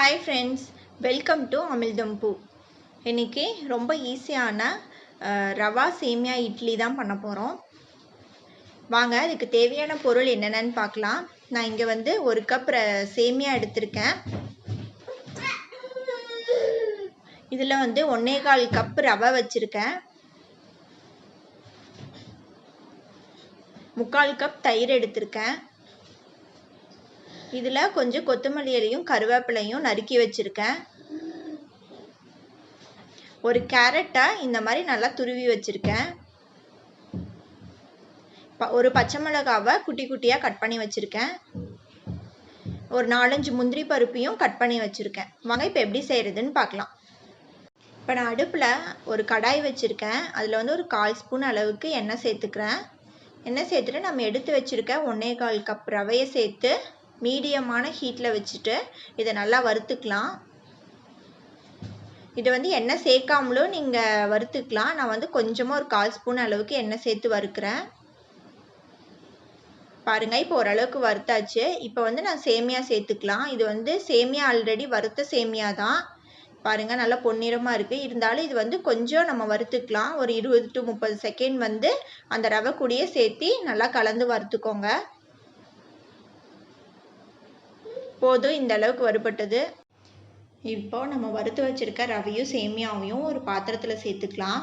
Hi friends, welcome to Amizhthampoo. இன்னைக்கு ரொம்ப ஈஸியான ரவா சேமியா இட்லி தான் பண்ண போகிறோம். வாங்க இதுக்கு தேவையான பொருள் என்னென்னு பார்க்கலாம். நான் இங்கே வந்து 1 கப் சேமியா எடுத்திருக்கேன். இதில் வந்து 1.25 கப் ரவை வச்சுருக்கேன். 3/4 கப் தயிர் எடுத்திருக்கேன். இதில் கொஞ்சம் கொத்தமல்லி இலையும் கருவேப்பிலையும் நறுக்கி வச்சுருக்கேன். ஒரு கேரட்டை இந்த மாதிரி நல்லா துருவி வச்சுருக்கேன். ஒரு பச்சை மிளகாவை குட்டி குட்டியாக கட் பண்ணி வச்சுருக்கேன். ஒரு 4-5 முந்திரி பருப்பையும் கட் பண்ணி வச்சுருக்கேன். வாங்க இப்போ எப்படி செய்கிறதுன்னு பார்க்கலாம். இப்போ நான் அடுப்பில் ஒரு கடாய் வச்சுருக்கேன். அதில் வந்து ஒரு 1/4 ஸ்பூன் அளவுக்கு எண்ணெய் சேர்த்துக்கிறேன். எண்ணெய் சேர்த்துட்டு நம்ம எடுத்து வச்சுருக்க 1.25 கப் ரவையை சேர்த்து மீடியமான ஹீட்டில் வச்சுட்டு இதை நல்லா வறுத்துக்கலாம். இதை வந்து எண்ணெய் சேர்க்காமலும் நீங்கள் வறுத்துக்கலாம். நான் வந்து கொஞ்சமாக ஒரு 1/4 ஸ்பூன் அளவுக்கு எண்ணெய் சேர்த்து வறுக்கிறேன். பாருங்கள், இப்போ ஓரளவுக்கு வறுத்தாச்சு. இப்போ வந்து நான் சேமியா சேர்த்துக்கலாம். இது வந்து சேமியா ஆல்ரெடி வறுத்த சேமியா தான். பாருங்கள், நல்லா பொன்னிறமாக இருக்குது. இருந்தாலும் இது வந்து கொஞ்சம் நம்ம வறுத்துக்கலாம். ஒரு 20 to 30 செகண்ட் வந்து அந்த ரவை கூடயே சேர்த்து நல்லா கலந்து வறுத்துக்கோங்க. போதும், இந்த அளவுக்கு வறுபட்டது. இப்போ நம்ம வறுத்து வச்சிருக்க ரவையும் சேமியாவையும் ஒரு பாத்திரத்தில் சேர்த்துக்கலாம்.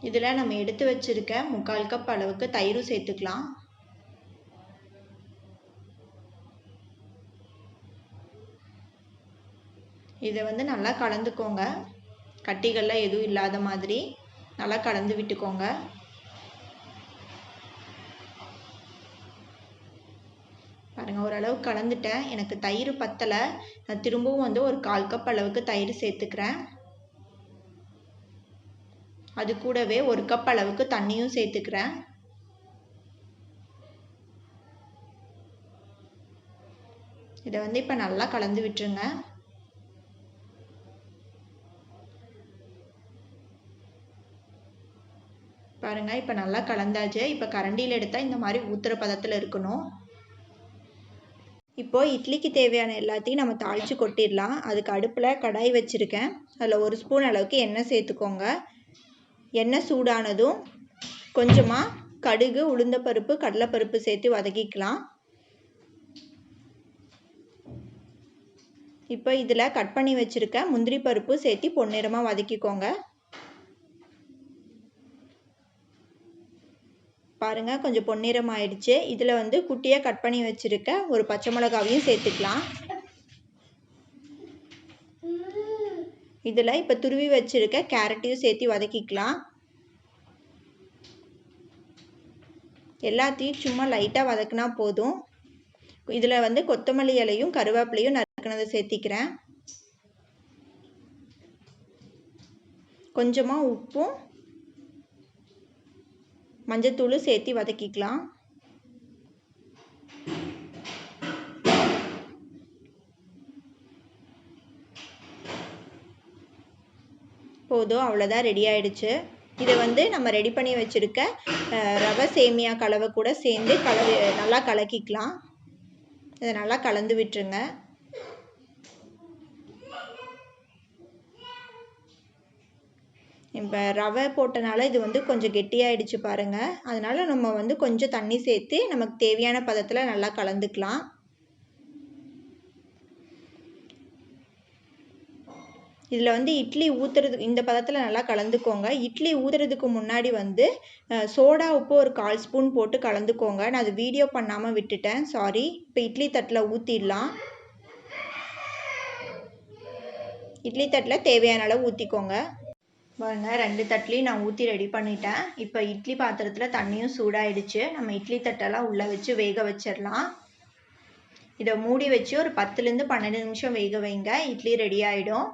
இதில் நம்ம எடுத்து வச்சிருக்க 3/4 கப் அளவுக்கு தயிரும் சேர்த்துக்கலாம். இதை வந்து நல்லா கலந்துக்கோங்க. கட்டிகள்லாம் எதுவும் இல்லாத மாதிரி நல்லா கலந்து விட்டுக்கோங்க. பாருங்கள், ஓரளவு கலந்துட்டேன். எனக்கு தயிர் பத்தலை. நான் திரும்பவும் வந்து ஒரு 1/4 கப் அளவுக்கு தயிர் சேர்த்துக்கிறேன். அது கூடவே 1 கப் அளவுக்கு தண்ணியும் சேர்த்துக்கிறேன். இதை வந்து இப்போ நல்லா கலந்து விட்டுருங்க. பாருங்கள், இப்போ நல்லா கலந்தாச்சு. இப்போ கரண்டியில் எடுத்தால் இந்த மாதிரி ஊற்றுற பதத்தில் இருக்கணும். இப்போது இட்லிக்கு தேவையான எல்லாத்தையும் நம்ம தாளித்து கொட்டிடலாம். அதுக்கு அடுப்பில் கடாய் வச்சுருக்கேன். அதில் 1 ஸ்பூன் அளவுக்கு எண்ணெய் சேர்த்துக்கோங்க. எண்ணெய் சூடானதும் கொஞ்சமாக கடுகு, உளுந்தப்பருப்பு, கடலைப்பருப்பு சேர்த்து வதக்கிக்கலாம். இப்போ இதில் கட் பண்ணி வச்சுருக்க முந்திரி பருப்பு சேர்த்து பொன்னிறமாக வதக்கிக்கோங்க. பாருங்கள், கொஞ்சம் பொன்னிறம் ஆயிடுச்சு. இதில் வந்து குட்டியாக கட் பண்ணி வச்சுருக்க ஒரு பச்சை மிளகாவையும் சேர்த்துக்கலாம். இதில் இப்போ துருவி வச்சுருக்க கேரட்டையும் சேர்த்து வதக்கிக்கலாம். எல்லாத்தையும் சும்மா லைட்டாக வதக்கினா போதும். இதில் வந்து கொத்தமல்லி இலையும் கருவேப்பிலையும் நறுக்கினதை சேர்த்திக்கிறேன். கொஞ்சமாக உப்பும் மஞ்சத்தூளும் சேர்த்து வதக்கிக்கலாம். போதும், அவ்வளோதான், ரெடி ஆயிடுச்சு. இதை வந்து நம்ம ரெடி பண்ணி வச்சுருக்க ரவை சேமியா கலவை கூட சேர்ந்து நல்லா கலக்கிக்கலாம். இதை நல்லா கலந்து விட்டுருங்க. இப்போ ரவை போட்டனால இது வந்து கொஞ்சம் கெட்டியாயிடுச்சு பாருங்கள். அதனால் நம்ம வந்து கொஞ்சம் தண்ணி சேர்த்து நமக்கு தேவையான பதத்தில் நல்லா கலந்துக்கலாம். இதில் வந்து இட்லி ஊற்றுறதுக்கு இந்த பதத்தில் நல்லா கலந்துக்கோங்க. இட்லி ஊற்றுறதுக்கு முன்னாடி வந்து சோடா உப்பு ஒரு 1/4 ஸ்பூன் போட்டு கலந்துக்கோங்க. நான் அது வீடியோ பண்ணாமல் விட்டுட்டேன், சாரி. இப்போ இட்லி தட்டில் ஊற்றிடலாம். இட்லி தட்டில் தேவையான அளவு ஊற்றிக்கோங்க. பாருங்க, 2 தட்டுலையும் நான் ஊற்றி ரெடி பண்ணிட்டேன். இப்போ இட்லி பாத்திரத்தில் தண்ணியும் சூடாயிடுச்சு. நம்ம இட்லி தட்டெல்லாம் உள்ளே வச்சு வேக வச்சிடலாம். இதை மூடி வச்சு ஒரு 10லேருந்து 12 நிமிஷம் வேக வைங்க. இட்லி ரெடி ஆகிடும்.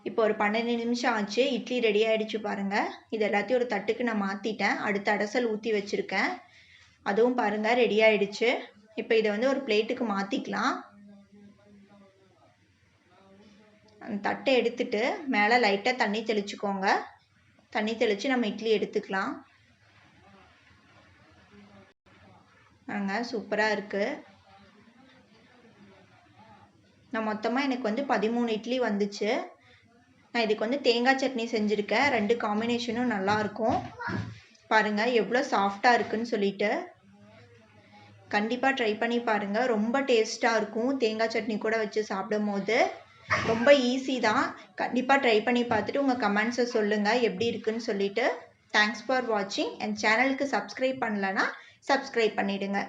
இப்போ ஒரு 12 நிமிஷம் ஆச்சு. இட்லி ரெடி ஆகிடுச்சு பாருங்கள். இது எல்லாத்தையும் ஒரு தட்டுக்கு நான் மாற்றிட்டேன். அடுத்த அடசல் ஊற்றி வச்சுருக்கேன். அதுவும் பாருங்கள், ரெடி ஆகிடுச்சு. இப்போ இதை வந்து ஒரு பிளேட்டுக்கு மாற்றிக்கலாம். அந்த தட்டை எடுத்துட்டு மேலே லைட்டாக தண்ணி தெளிச்சுக்கோங்க. தண்ணி தெளித்து நம்ம இட்லி எடுத்துக்கலாம். சூப்பராக இருக்குது. நான் மொத்தமாக எனக்கு வந்து 13 இட்லி வந்துச்சு. நான் இதுக்கு வந்து தேங்காய் சட்னி செஞ்சுருக்கேன். 2 காம்பினேஷனும் நல்லாயிருக்கும். பாருங்கள் எவ்வளோ சாஃப்டாக இருக்குன்னு சொல்லிட்டு. கண்டிப்பாக ட்ரை பண்ணி பாருங்கள். ரொம்ப டேஸ்ட்டாக இருக்கும் தேங்காய் சட்னி கூட வச்சு சாப்பிடும் போது. ரொம்ப ஈஸி தான். கண்டிப்பாக ட்ரை பண்ணி பார்த்துட்டு உங்கள் கமெண்ட்ஸை சொல்லுங்கள் எப்படி இருக்குன்னு சொல்லிட்டு. தேங்க்ஸ் ஃபார் வாட்சிங். என் சேனலுக்கு சப்ஸ்கிரைப் பண்ணலன்னா சப்ஸ்கிரைப் பண்ணிவிடுங்க.